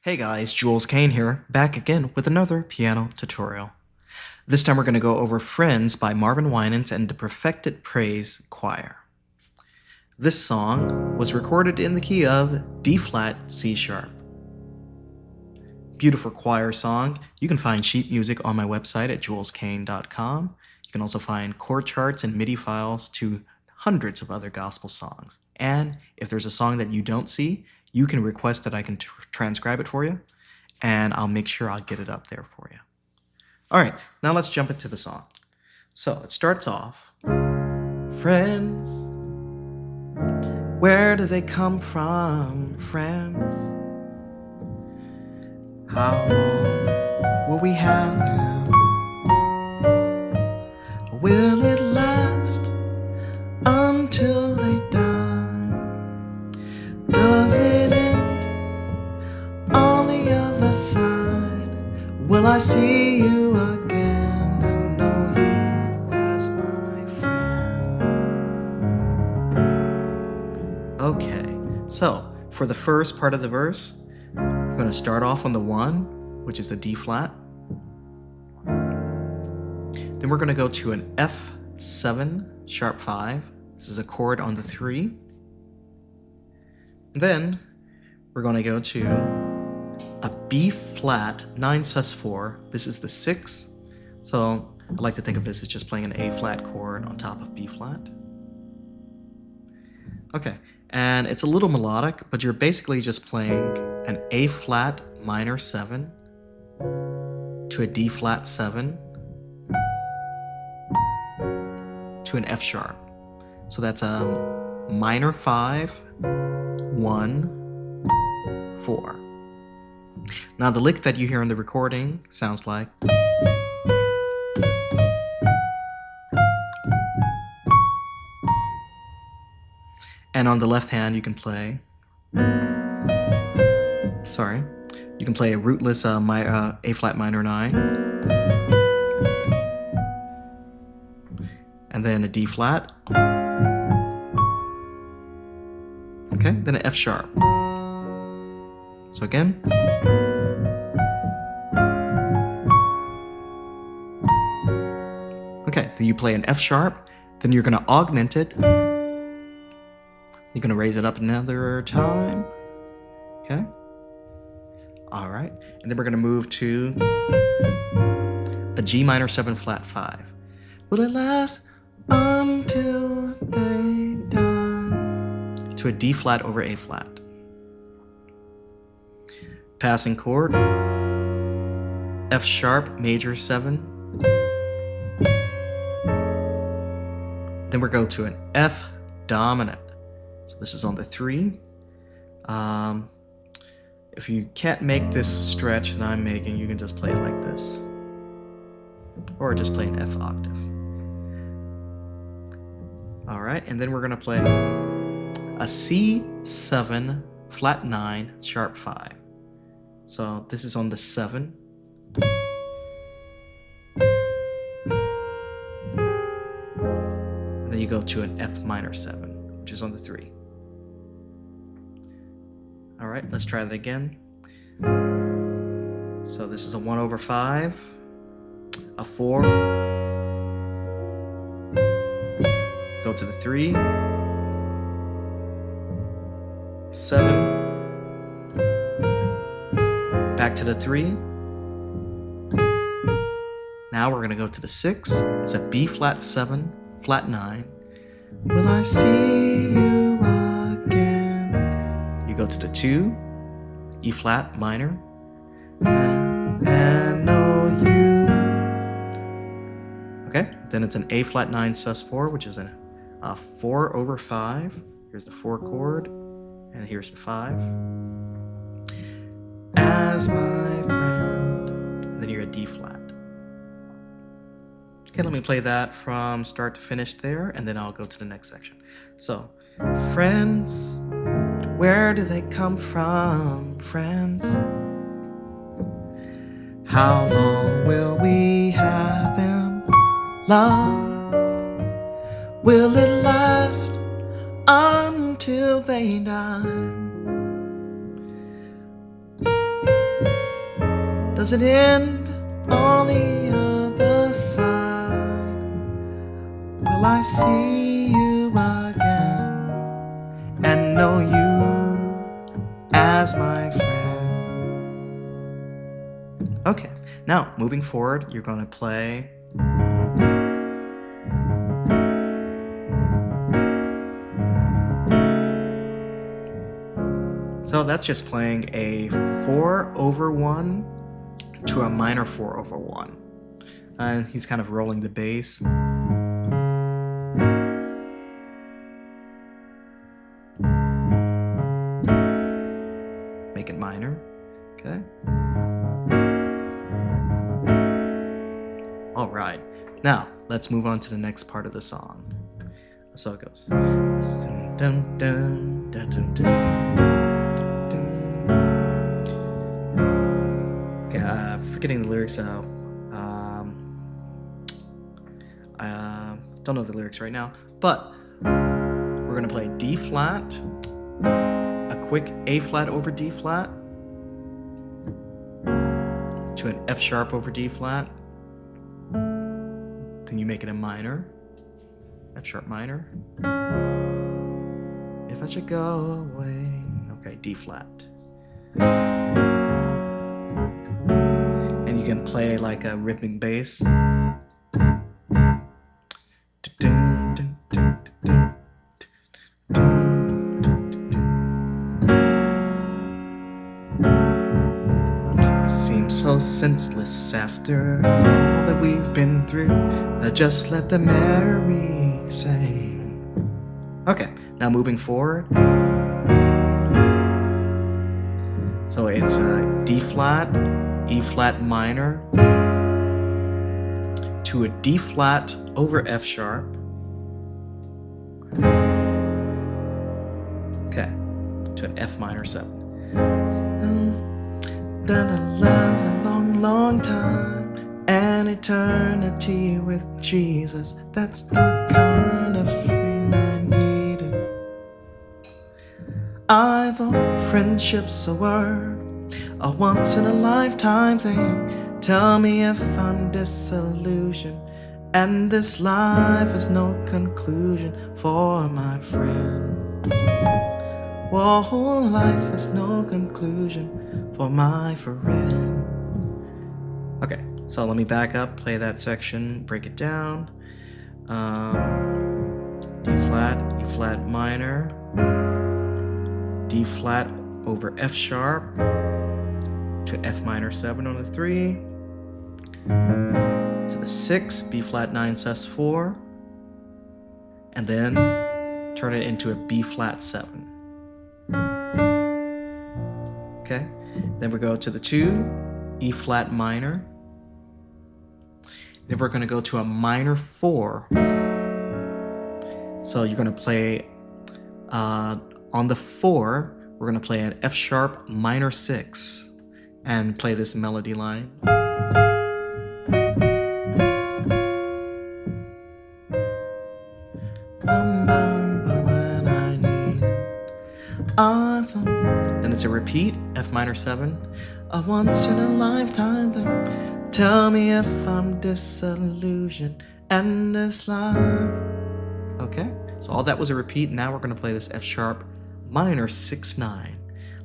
Hey guys, Jules Kain here, back again with another piano tutorial. This time we're going to go over Friends by Marvin Winans and the Perfected Praise Choir. This song was recorded in the key of D-flat C-sharp. Beautiful choir song. You can find sheet music on my website at juleskain.com. You can also find chord charts and MIDI files to hundreds of other gospel songs. And if there's a song that you don't see, you can request that I can transcribe it for you, and I'll make sure I'll get it up there for you. All right, now let's jump into the song. So it starts off, friends, where do they come from, friends? How long will we have them? Will it last until they die? Does it end on the other side? Will I see you again and know you as my friend? Okay, so for the first part of the verse, I'm going to start off on the 1, which is a D flat. Then we're going to go to an F7 sharp 5. This is a chord on the 3. And then we're going to go to a B flat 9 sus4. This is the 6. So I like to think of this as just playing an A flat chord on top of B flat. Okay, and it's a little melodic, but you're basically just playing an A flat minor 7 to a D flat 7 to an F sharp. So that's a minor 5, 1, 4. Now the lick that you hear in the recording sounds like. And on the left hand you can play. You can play a rootless A flat minor 9. And then a D flat. Okay, then an F sharp. So again. Okay, then you play an F sharp, then you're gonna augment it. You're gonna raise it up another time. Okay. All right, and then we're gonna move to a G minor 7 flat 5. Will it last until they die? To a D flat over A flat. Passing chord, F sharp major 7. Then we go to an F dominant. So this is on the 3. If you can't make this stretch that I'm making, you can just play it like this. Or just play an F octave. All right, and then we're gonna play a C7 flat 9 sharp 5. So this is on the 7. And then you go to an F minor 7, which is on the 3. All right, let's try that again. So this is a 1 over 5, a 4, go to the 3, 7, back to the 3. Now we're gonna go to the 6. It's a B flat 7, flat 9. Will I see you again? You go to the 2, E flat minor, and know you. Okay, then it's an A flat 9 sus4, which is a 4 over 5. Here's the 4 chord, and here's the 5. As my friend, and then you're a D flat. Okay, let me play that from start to finish there, and then I'll go to the next section. So, friends, where do they come from, friends? How long will we have them? Love, will it last until they die? Does it end on the other side? Will I see you again and know you as my friend? Okay, now moving forward, you're going to play so that's just playing a 4 over 1 to a minor 4 over 1. And he's kind of rolling the bass. Make it minor, okay? All right, now let's move on to the next part of the song. So it goes. Dun, dun, dun, dun, dun, dun. Forgetting the lyrics out. I don't know the lyrics right now, but we're gonna play D flat, a quick A flat over D flat, to an F sharp over D flat, then you make it a minor, F sharp minor. If I should go away, okay, D flat. And you can play like a rhythmic bass. It seems so senseless after all that we've been through. Just let the merry sing. Okay, now moving forward. So it's a D flat, E flat minor, to a D flat over F sharp. Okay, to an F minor 7. Done a long, long time, an eternity with Jesus. That's the kind of friend I needed. I thought friendship's a word a once in a lifetime thing. Tell me if I'm disillusioned, and this life is no conclusion for my friend. Whoa, life is no conclusion for my friend. Okay, so let me back up, play that section, break it down. D flat, E flat minor, D flat over F sharp to F minor 7 on the 3, to the 6, B flat 9 sus4, and then turn it into a B flat 7. Okay, then we go to the 2, E flat minor. Then we're going to go to a minor 4. So you're going to play on the 4, we're going to play an F sharp minor 6 and play this melody line. When I need then it's a repeat, F minor 7, a once in a lifetime thing. Tell me if I'm disillusioned and this life. Okay, so all that was a repeat. Now we're going to play this F sharp minor 6/9.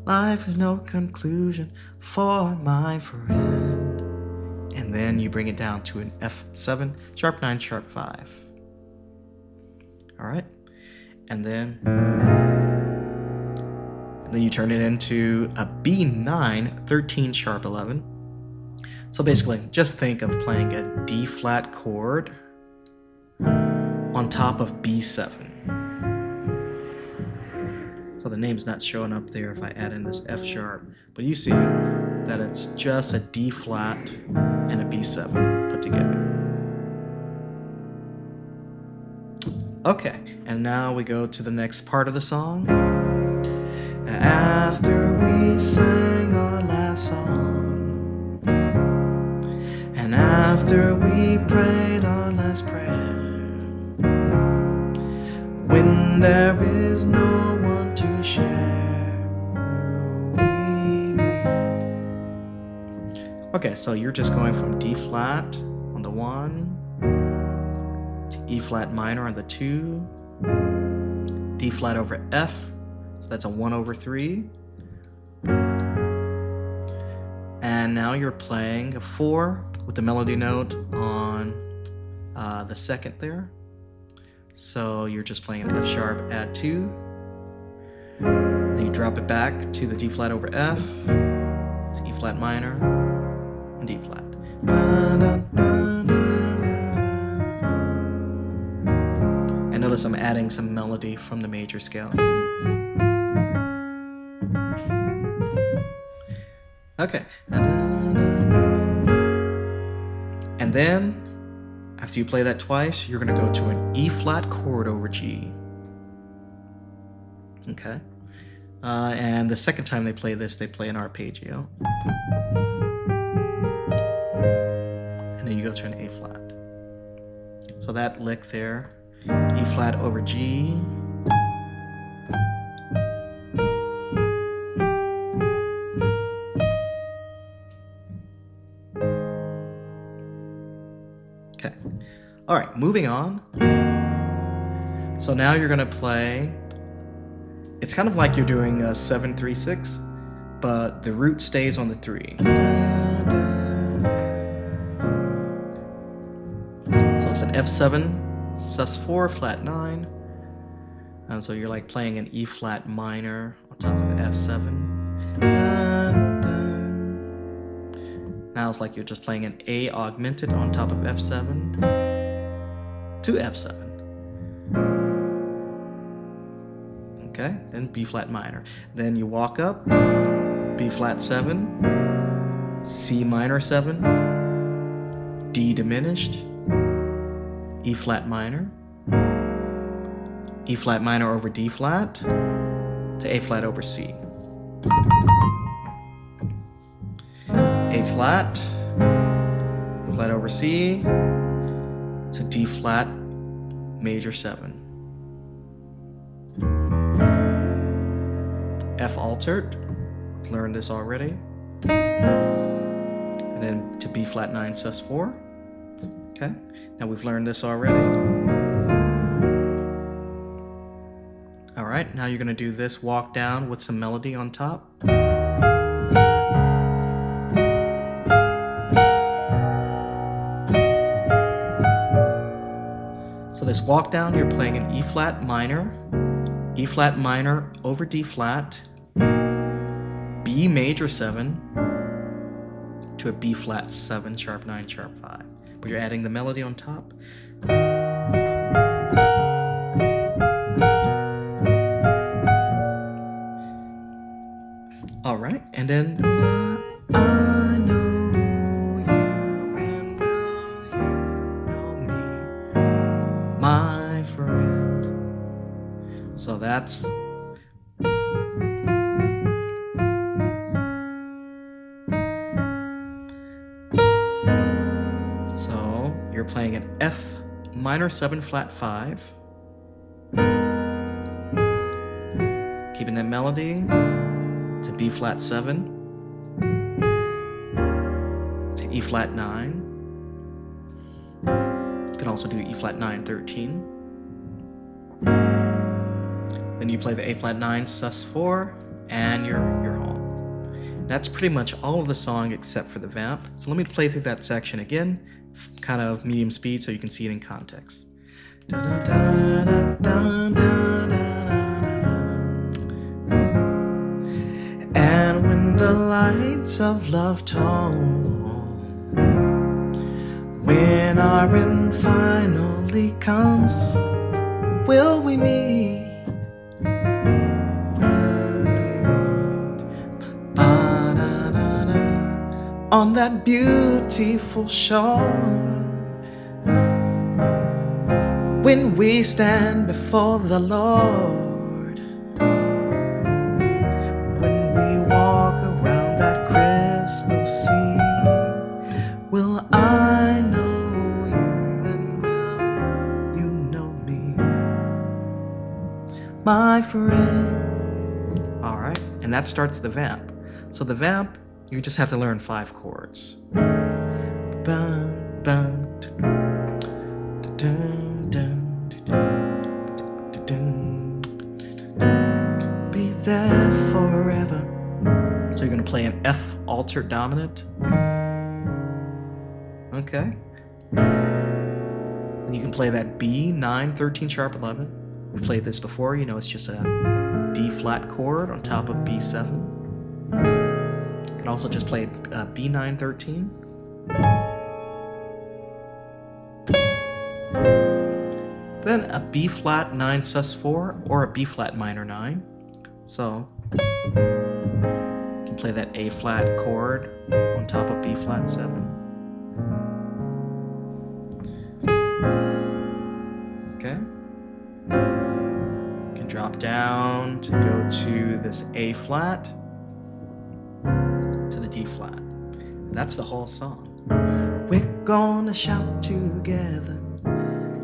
Life is no conclusion for my friend. And then you bring it down to an F7, sharp 9, sharp 5. All right, and then you turn it into a B9, 13, sharp 11. So basically, just think of playing a D flat chord on top of B7. So the name's not showing up there if I add in this F sharp, but you see that it's just a D flat and a B7 put together. Okay, and now we go to the next part of the song. After we sang our last song, and after we prayed our last prayer, when there is no one to share, we meet. Okay, so you're just going from D flat on the 1 to E flat minor on the 2, D flat over F, so that's a 1/3. And now you're playing a 4 with the melody note on the 2nd there. So you're just playing an F sharp, add 2. Then you drop it back to the D flat over F, to E flat minor, and D flat. And notice I'm adding some melody from the major scale. Okay. And then, after you play that twice, you're going to go to an E flat chord over G. Okay. And the second time they play this, they play an arpeggio. And then you go to an A flat. So that lick there, E flat over G. Okay. All right, moving on. So now you're going to play, it's kind of like you're doing a 7/3/6, but the root stays on the 3. So it's an F7, sus4, flat 9. And so you're like playing an E flat minor on top of F7. Now it's like you're just playing an A augmented on top of F7 to F7. Okay, then B flat minor. Then you walk up, B flat 7, C minor 7, D diminished, E flat minor, E flat minor over D flat, to A flat over C. A flat, flat over C, to D flat major 7. F altered, we've learned this already. And then to B flat 9 sus4. Okay, now we've learned this already. All right, now you're going to do this walk down with some melody on top. So this walk down, you're playing an E flat minor over D flat, B major 7 to a B flat 7, sharp 9, sharp 5. But you're adding the melody on top. All right, and then I know you and will you know me, my friend. So that's you're playing an F minor 7 flat 5, keeping that melody to B flat 7 to E flat 9. You can also do E flat 9 13. Then you play the A flat 9 sus4 and you're home. That's pretty much all of the song except for the vamp. So let me play through that section again, kind of medium speed so you can see it in context. And when the lights of love tone, when our end finally comes, will we meet? On that beautiful shore, when we stand before the Lord, when we walk around that crystal sea, will I know you and will you know me, my friend? All right, and that starts the vamp. So the vamp, you just have to learn 5 chords. Be there forever. So you're going to play an F altered dominant. Okay. Then you can play that B 9 13 sharp 11. We've played this before. You know it's just a D flat chord on top of B7. You can also just play B9 13. Then a B flat 9 sus4 or a B flat minor 9. So you can play that A flat chord on top of B flat 7. Okay. You can drop down to go to this A flat to the D flat. That's the whole song. We're gonna shout together.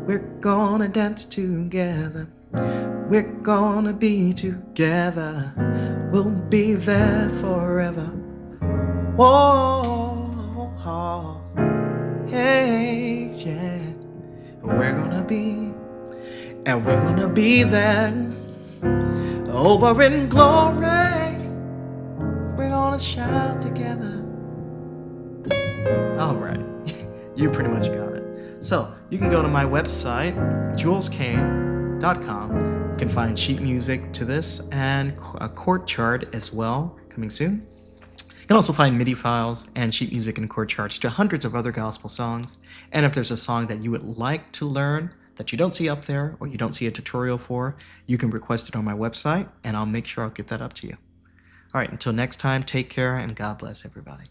We're gonna dance together. We're gonna be together. We'll be there forever. Whoa, hey, yeah. We're gonna be, and we're gonna be there over in glory. We're gonna shout together. All right, you pretty much got it. So you can go to my website, juleskain.com. You can find sheet music to this and a chord chart as well, coming soon. You can also find MIDI files and sheet music and chord charts to hundreds of other gospel songs. And if there's a song that you would like to learn that you don't see up there or you don't see a tutorial for, you can request it on my website and I'll make sure I'll get that up to you. All right, until next time, take care and God bless everybody.